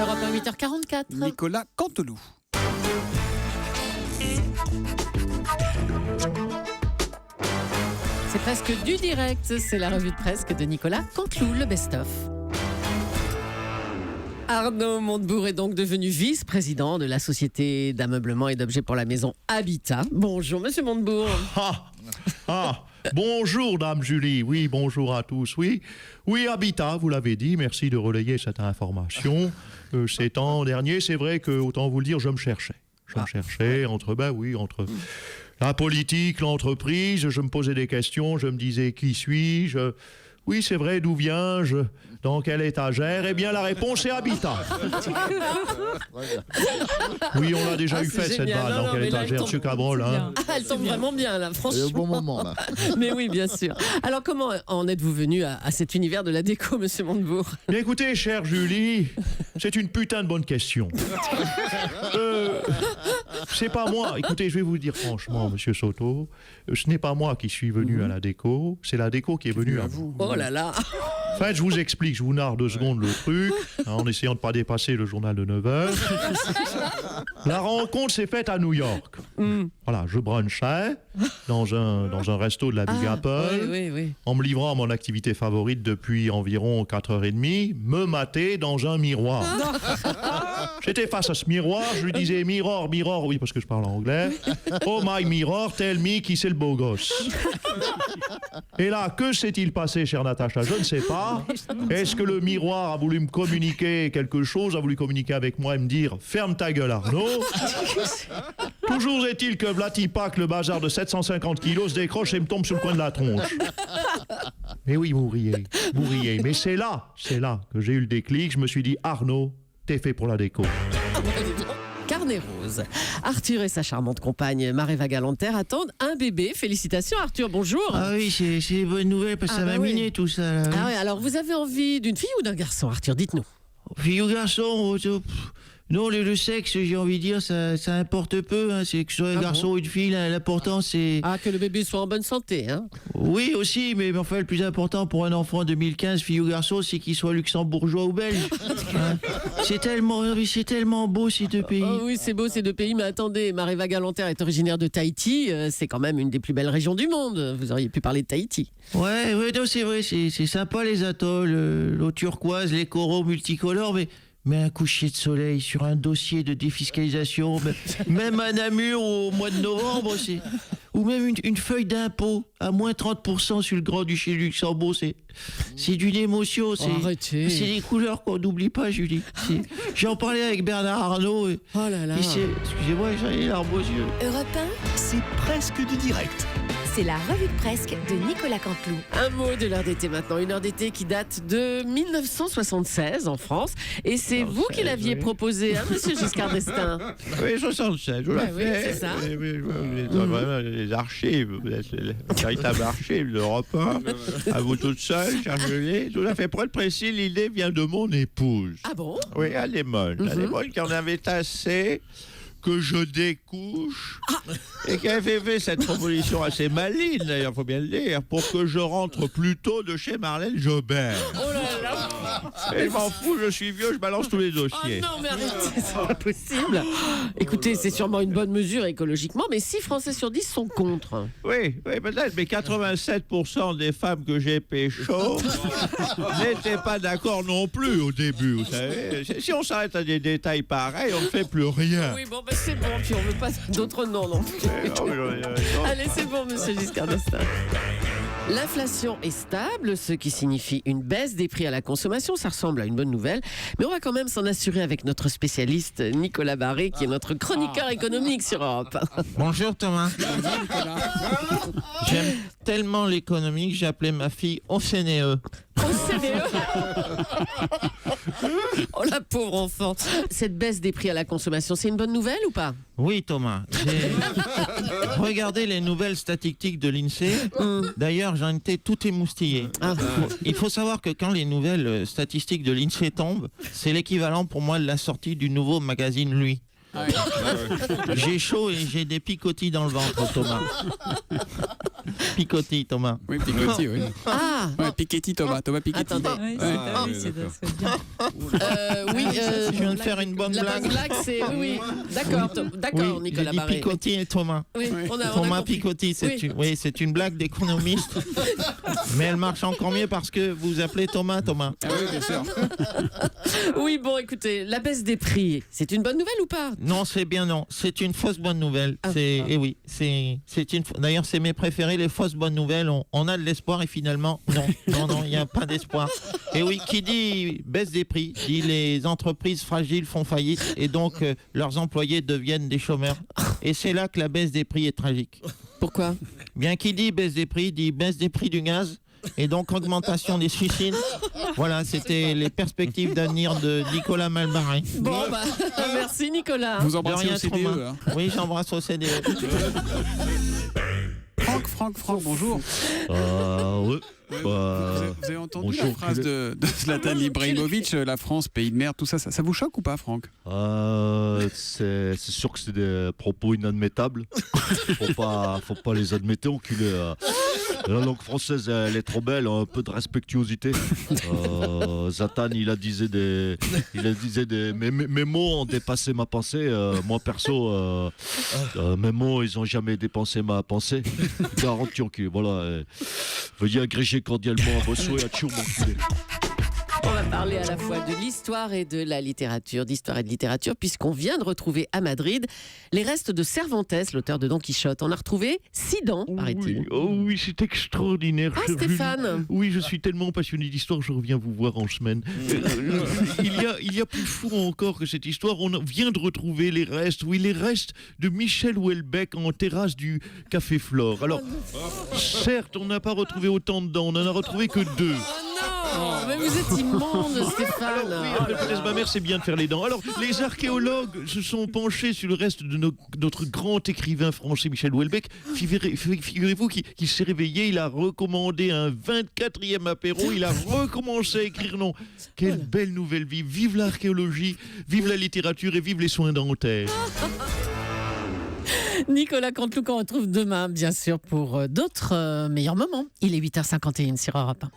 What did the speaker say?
Europe 1, 8h44. Nicolas Canteloup. C'est presque du direct, c'est la revue de presse de Nicolas Canteloup, le best-of. Arnaud Montebourg est donc devenu vice-président de la société d'ameublement et d'objets pour la maison Habitat. Bonjour Monsieur Montebourg. Bonjour Dame Julie, oui, bonjour à tous, oui. Oui, Habitat, vous l'avez dit, merci de relayer cette information. Ces temps derniers, c'est vrai que, autant vous le dire, je me cherchais. Entre la politique, l'entreprise, je me posais des questions, je me disais qui suis-je ? Oui, c'est vrai, d'où viens-je ? Dans quelle étagère ? Eh bien, la réponse est Habitat. Oui, on l'a déjà eu fait, génial. cette balle. Dans quelle étagère, M. Cabrol, hein ? Elle tombe vraiment bien là, franchement. Au bon moment là. Mais oui, bien sûr. Alors comment en êtes-vous venu à cet univers de la déco, Monsieur Montebourg ? Bien écoutez, chère Julie, c'est une putain de bonne question. C'est pas moi. Écoutez, je vais vous le dire franchement, Monsieur Soto, ce n'est pas moi qui suis venu à la déco, c'est la déco qui est venue à vous. Oh là là. En fait, je vous explique, je vous narre 2 secondes le truc, en essayant de ne pas dépasser le journal de 9h. La rencontre s'est faite à New York. Voilà, je brunchais dans un resto de la Big Apple, Oui. en me livrant à mon activité favorite depuis environ 4h30, me mater dans un miroir. J'étais face à ce miroir, je lui disais mirror, oui, parce que je parle anglais. Oh my mirror, tell me qui c'est le beau gosse. Et là, que s'est-il passé, chère Natacha ? Je ne sais pas. Est-ce que le miroir a voulu me communiquer quelque chose, a voulu communiquer avec moi et me dire ferme ta gueule, Arnaud ? Toujours est-il que Vlatipak, le bazar de 750 kilos, se décroche et me tombe sur le coin de la tronche. Mais oui, vous riez. Mais c'est là que j'ai eu le déclic. Je me suis dit, Arnaud, t'es fait pour la déco. Carnet rose. Arthur et sa charmante compagne Mareva Galanter attendent un bébé. Félicitations Arthur, bonjour. Ah oui, c'est des bonnes nouvelles parce que ça m'a miné tout ça. Là, oui. Ah ouais, alors vous avez envie d'une fille ou d'un garçon, Arthur ? Dites-nous. Fille ou garçon, non, le sexe, j'ai envie de dire, ça importe peu. Hein, c'est que ce soit un garçon ou une fille, l'important c'est... Ah, que le bébé soit en bonne santé, hein ? Oui, aussi, mais enfin, le plus important pour un enfant en 2015, fille ou garçon, c'est qu'il soit luxembourgeois ou belge. Hein. C'est tellement beau ces 2 pays. Oh oui, c'est beau ces 2 pays, mais attendez, Mareva Galanter est originaire de Tahiti, c'est quand même une des plus belles régions du monde. Vous auriez pu parler de Tahiti. Ouais, non, c'est vrai, c'est sympa les atolls, l'eau turquoise, les coraux multicolores, mais un coucher de soleil sur un dossier de défiscalisation, même à Namur au mois de novembre, ou même une feuille d'impôt à moins 30% sur le Grand-Duché de Luxembourg, c'est d'une émotion, c'est des couleurs qu'on n'oublie pas, Julie. J'en parlais avec Bernard Arnault. Oh là là. Excusez-moi, j'ai les larmes aux yeux. Europe 1, C'est presque du direct. c'est la revue de presse de Nicolas Canteloup. Un mot de l'heure d'été maintenant, une heure d'été qui date de 1976 en France. Et c'est vous qui l'aviez proposé, hein, Monsieur Giscard d'Estaing. Oui, 76, je l'ai oui, fait. c'est ça. Vraiment les archives, vous êtes les véritables archives d'Europe 1. À vous toute seule, chère Julie. Tout à fait. Pour être précis, l'idée vient de mon épouse. Ah bon ? Oui, elle est molle. Elle est molle, qui en avait assez que je découche et qui avait fait cette proposition assez maligne, d'ailleurs, faut bien le dire, pour que je rentre plus tôt de chez Marlène Jobert. Oh là là. Et je m'en fous, je suis vieux, je balance tous les Oh dossiers. non, mais arrêtez, c'est pas possible. Écoutez, c'est sûrement une bonne mesure écologiquement, mais 6 Français sur 10 sont contre. Oui, peut-être, mais 87% des femmes que j'ai pécho n'étaient pas d'accord non plus au début, vous savez. Si on s'arrête à des détails pareils, on ne fait plus rien. Oui, bon, ben c'est bon, puis on veut pas d'autres noms non plus. Allez, c'est bon, Monsieur Giscard d'Estaing. L'inflation est stable, ce qui signifie une baisse des prix à la consommation. Ça ressemble à une bonne nouvelle. Mais on va quand même s'en assurer avec notre spécialiste Nicolas Barré, qui est notre chroniqueur économique sur Europe. Bonjour Thomas. J'aime tellement l'économie que j'ai appelé ma fille OCNE. Oh la pauvre enfant. Cette baisse des prix à la consommation, c'est une bonne nouvelle ou pas ? Oui Thomas, j'ai regardé les nouvelles statistiques de l'INSEE. D'ailleurs, j'en étais tout émoustillé. Il faut savoir que quand les nouvelles statistiques de l'INSEE tombent, c'est l'équivalent pour moi de la sortie du nouveau magazine Lui. J'ai chaud et j'ai des picotis dans le ventre, Thomas. Picotis, Thomas. Oui, Picotti, oui. Ah Ouais, Piketty, Thomas Piketty. Attendez. Oui, c'est bien. Oui, Je viens de faire une bonne la bonne blague. blague, c'est oui. D'accord, d'accord, Oui, Nicolas j'ai dit Barré. Picotti et Thomas. Oui, on a Thomas compris. Picotti, c'est une blague d'économiste. Mais elle marche encore mieux parce que vous appelez Thomas. Ah oui, bien sûr. Oui, bon, écoutez, la baisse des prix, c'est une bonne nouvelle ou pas? Non, c'est bien non. C'est une fausse bonne nouvelle. Et oui, c'est une. D'ailleurs, c'est mes préférés, les fausses bonnes nouvelles. On a de l'espoir et finalement, non, il n'y a pas d'espoir. Et oui, qui dit baisse des prix, dit les entreprises fragiles font faillite et donc leurs employés deviennent des chômeurs. Et c'est là que la baisse des prix est tragique. Pourquoi? Bien qui dit baisse des prix, dit baisse des prix du gaz. Et donc augmentation des suicides. Voilà, c'était les perspectives d'avenir de Nicolas Malbarré. Bon, bah, merci Nicolas. Vous De embrassez rien, au CDE. Thomas. hein. Oui, j'embrasse au CDE. Franck, bonjour. Ouais. Vous avez entendu la phrase de Zlatan Ibrahimovic, la France, pays de merde, tout ça, ça vous choque ou pas, Franck? C'est sûr que c'est des propos inadmettables. Faut pas les admettre, enculé. La langue française, elle est trop belle, un peu de respectuosité. Zlatan, mes mots ont dépassé ma pensée. Moi perso, mes mots, ils ont jamais dépassé ma pensée. Garanti, enculé. Voilà. Veuillez agréger cordialement à vos souhaits à Tchoum, enculé. On va parler à la fois de l'histoire et de la littérature, d'histoire et de littérature, puisqu'on vient de retrouver à Madrid les restes de Cervantes, l'auteur de Don Quichotte. On a retrouvé 6 dents, paraît-il. Oui, c'est extraordinaire. Ah, Stéphane. Oui, je suis tellement passionné d'histoire, je reviens vous voir en semaine. Il y a plus fou encore que cette histoire. On vient de retrouver les restes de Michel Houellebecq en terrasse du Café Flore. Alors, certes, on n'a pas retrouvé autant de dents, on n'en a retrouvé que 2. Oh non, mais vous êtes immonde, Stéphane. Oui, ma mère, c'est bien de faire les dents. Alors, les archéologues se sont penchés sur le reste de notre grand écrivain français Michel Houellebecq. Figurez-vous qu'il s'est réveillé, il a recommandé un 24e apéro, il a recommencé à écrire. Non, quelle belle nouvelle vie. Vive l'archéologie, vive la littérature et vive les soins dentaires. Nicolas Canteloup qu'on retrouve demain, bien sûr, pour d'autres meilleurs moments. Il est 8h51 sur Europe 1.